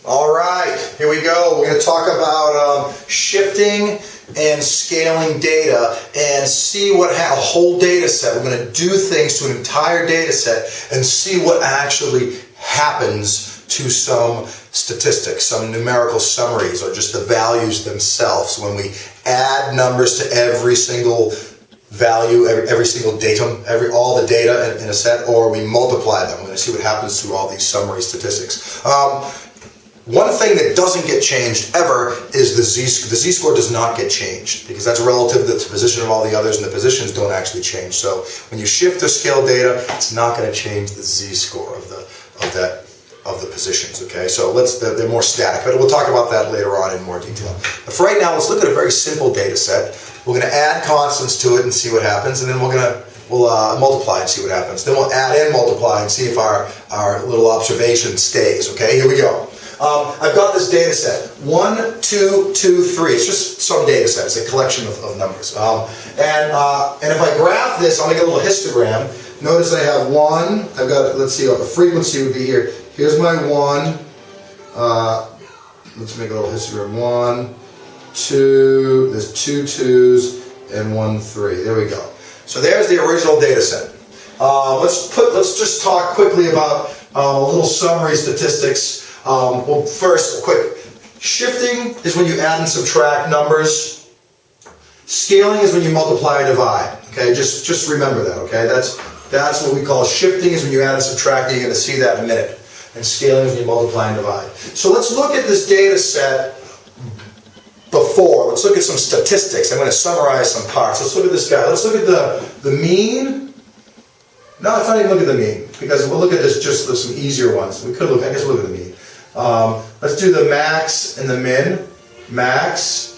All right, here we go. We're going to talk about shifting and scaling data and see what a whole data set. We're going to do things to an entire data set and see what actually happens to some statistics, some numerical summaries, or just the values themselves when we add numbers to every single value, every single datum, all the data in a set, or we multiply them. We're going to see what happens to all these summary statistics. One thing that doesn't get changed ever is the z-score does not get changed because that's relative to the position of all the others, and the positions don't actually change. So when you shift or scale data, it's not going to change the z-score of the positions. Okay, so they're more static, but we'll talk about that later on in more detail. But for right now, let's look at a very simple data set. We're going to add constants to it and see what happens, and then we'll multiply and see what happens. Then we'll add and multiply and see if our little observation stays. Okay, here we go. I've got this data set, 1, 2, 2, 3. It's just some data set. It's a collection of numbers. And if I graph this, I'll make a little histogram. Notice I have 1. I've got, let's see, what the frequency would be here. Here's my 1. Let's make a little histogram. 1, 2. There's 2 2s and 1 3. There we go. So there's the original data set. Let's just talk quickly about a little summary statistics. Well, first, quick. Shifting is when you add and subtract numbers. Scaling is when you multiply and divide. Okay, just remember that. Okay, that's what we call shifting. Is when you add and subtract. You're going to see that in a minute. And scaling is when you multiply and divide. So let's look at this data set before. Let's look at some statistics. I'm going to summarize some parts. Let's look at this guy. Let's look at the mean. No, let's not even look at the mean because we'll look at this just some easier ones. We could look. I guess we'll look at the mean. Let's do the max and the min. Max,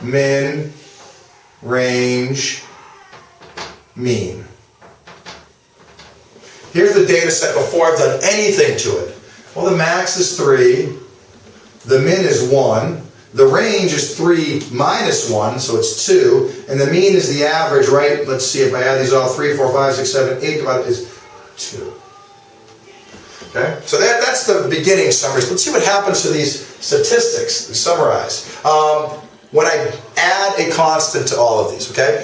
min, range, mean. Here's the data set before I've done anything to it. Well, the max is 3. The min is 1. The range is 3 minus 1, so it's 2. And the mean is the average, right? Let's see if I add these all. 3, 4, 5, 6, 7, 8 divided is 2. Okay, so that's the beginning summary. Let's see what happens to these statistics. To summarize, when I add a constant to all of these. Okay,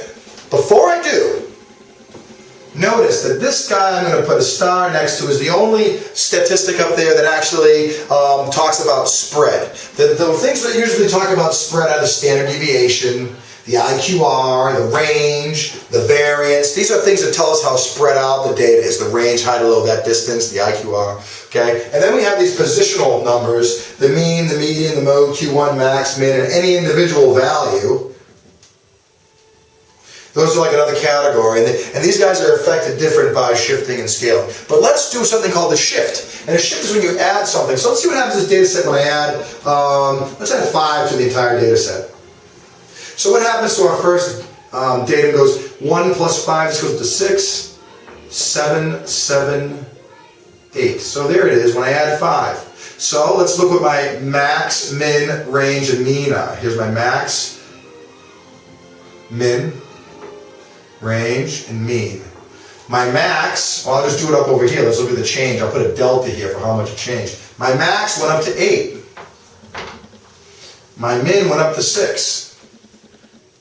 before I do, notice that this guy I'm going to put a star next to is the only statistic up there that actually talks about spread. The things that usually talk about spread are the standard deviation, the IQR, the range, the variance. These are things that tell us how spread out the data is. The range, high to low, that distance, the IQR. Okay? And then we have these positional numbers, the mean, the median, the mode, Q1, max, min, and any individual value. Those are like another category. And these guys are affected different by shifting and scaling. But let's do something called a shift. And a shift is when you add something. So let's see what happens to this data set when I add, let's add 5 to the entire data set. So what happens to our first datum goes 1 plus 5 is equal to 6, 7, 7, 8. So there it is when I add 5. So let's look what my max, min, range, and mean are. Here's my max, min, range, and mean. My max, well, I'll just do it up over here. Let's look at the change. I'll put a delta here for how much it changed. My max went up to 8. My min went up to 6.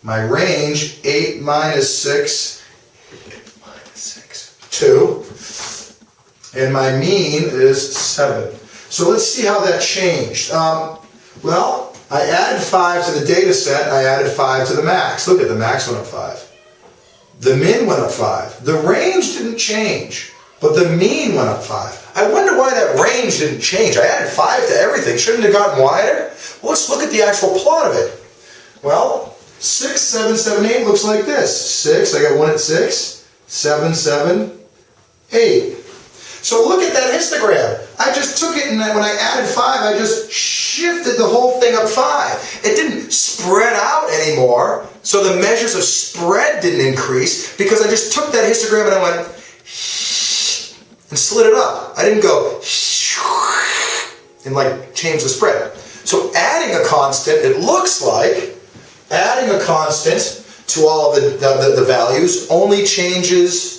My range, 8 minus 6, 2. And my mean is 7. So let's see how that changed. Well, I added 5 to the data set. I added 5 to the max. Look at the max went up 5. The min went up 5. The range didn't change, but the mean went up 5. I wonder why that range didn't change. I added 5 to everything. Shouldn't it have gotten wider? Well, let's look at the actual plot of it. Well, 6, 7, 7, 8 looks like this. 6, I got 1 at 6. 7, 7, 8. So look at that histogram. I just took it and when I added 5, I just shifted the whole thing up 5. It didn't spread out anymore, so the measures of spread didn't increase because I just took that histogram and I went and slid it up. I didn't go and like change the spread. So adding a constant, it looks like adding a constant to all of the values only changes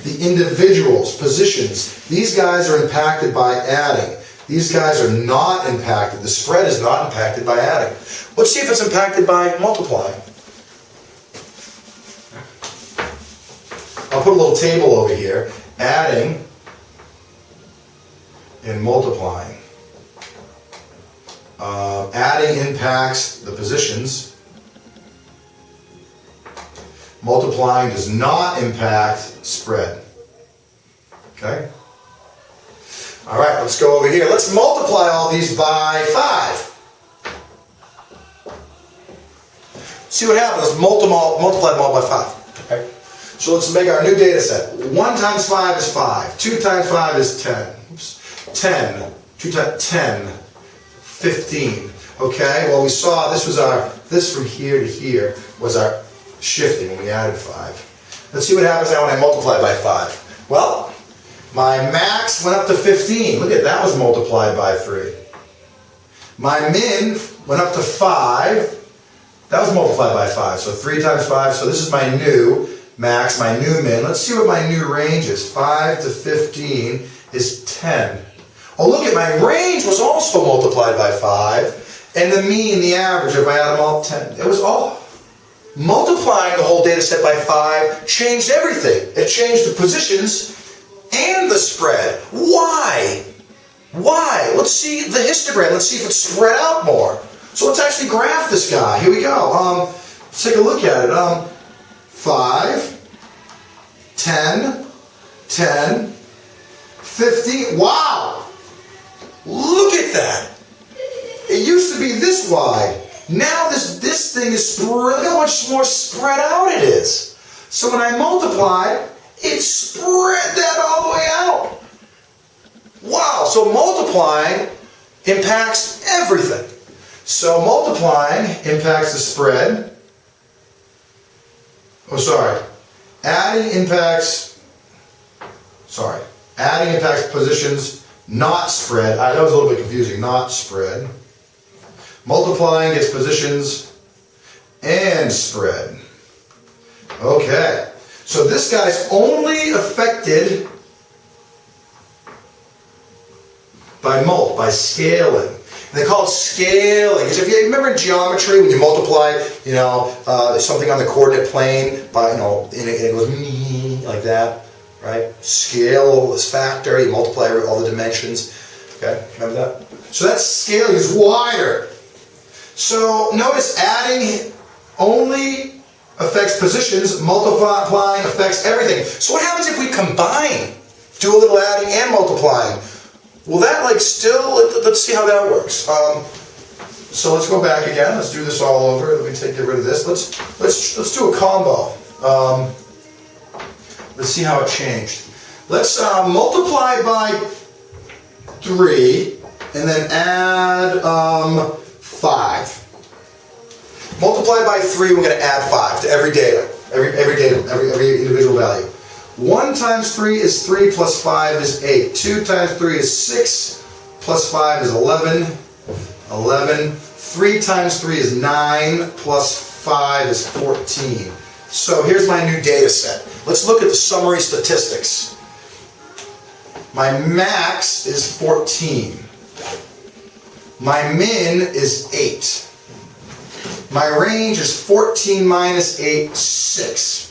the individuals' positions. These guys are impacted by adding. These guys are not impacted. The spread is not impacted by adding. Let's see if it's impacted by multiplying. I'll put a little table over here. Adding and multiplying. Adding impacts the positions. Multiplying does not impact spread. Okay? All right, let's go over here. Let's multiply all these by 5. See what happens. Multiply them all by 5. Okay? So let's make our new data set. 1 times 5 is 5. 2 times 5 is 10. Oops. 10. 2 times 10. 15. Okay? Well, we saw this from here to here was our shifting when we added 5. Let's see what happens now when I multiply by 5. Well, my max went up to 15. Look at that, was multiplied by 3. My min went up to 5. That was multiplied by 5. So 3 times 5. So this is my new max, my new min. Let's see what my new range is. 5 to 15 is 10. Oh, look at my range was also multiplied by 5. And the mean, the average, if I add them all, 10. It was all. Multiplying the whole data set by 5 changed everything. It changed the positions and the spread. Why? Why? Let's see the histogram. Let's see if it's spread out more. So let's actually graph this guy. Here we go. Let's take a look at it. 5, 10, 10, 15. Wow! Look at that. It used to be this wide. Now this thing is spread. Look how much more spread out it is. So when I multiply, it spread that all the way out. Wow, so multiplying impacts everything. So multiplying impacts the spread. Oh, sorry. Adding impacts positions, not spread. That was a little bit confusing, not spread. Multiplying gets positions and spread. Okay. So this guy's only affected by scaling. And they call it scaling. Because if you remember in geometry, when you multiply, something on the coordinate plane by, and it goes like that, right? Scale this factor, you multiply all the dimensions. Okay, remember that? So that scaling is wider. So notice adding only affects positions, multiplying affects everything. So what happens if we combine, do a little adding and multiplying? Will that let's see how that works. So let's go back again. Let's do this all over. Let me get rid of this. Let's do a combo. Let's see how it changed. Let's multiply by 3 and then add 5. Multiply by 3, we're going to add 5 to every individual value. 1 times 3 is 3 plus 5 is 8. 2 times 3 is 6 plus 5 is 11. 11. 3 times 3 is 9 plus 5 is 14. So here's my new data set. Let's look at the summary statistics. My max is 14. My min is 8. My range is 14 minus 8, 6.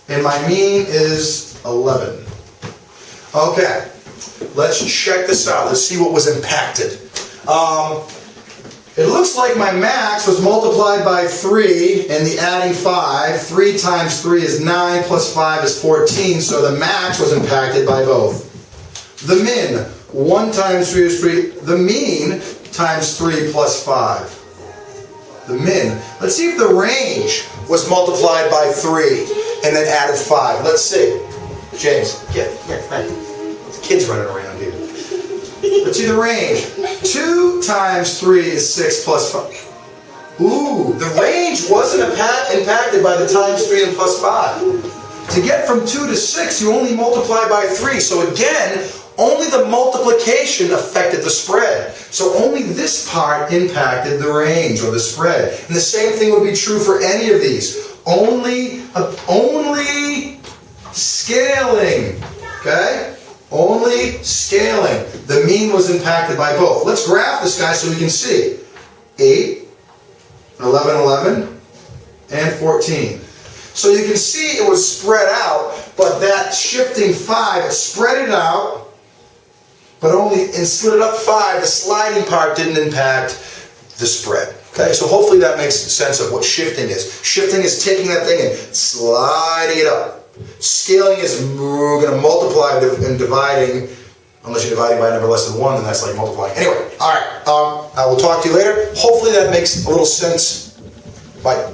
And my mean is 11. Okay, let's check this out. Let's see what was impacted. It looks like my max was multiplied by 3 and the adding 5. 3 times 3 is 9 plus 5 is 14, so the max was impacted by both. The min, 1 times 3 is 3. The mean times 3 plus 5. The min. Let's see if the range was multiplied by 3 and then added 5. Let's see. James, get here. The kids running around here. Let's see the range. 2 times 3 is 6 plus 5. Ooh, the range wasn't impacted by the times 3 and plus 5. To get from 2 to 6, you only multiply by 3. So again, only the multiplication affected the spread. So only this part impacted the range or the spread. And the same thing would be true for any of these. Only scaling. Okay? Only scaling. The mean was impacted by both. Let's graph this guy so we can see. 8, 11, 11, and 14. So you can see it was spread out, but that shifting 5, it spread it out, but only and slid it up 5. The sliding part didn't impact the spread. Okay, so hopefully that makes sense of what shifting is. Shifting is taking that thing and sliding it up. Scaling is we're going to multiply and dividing, unless you're dividing by a number less than 1, then that's like multiplying. Anyway, all right, I will talk to you later. Hopefully that makes a little sense. Bye.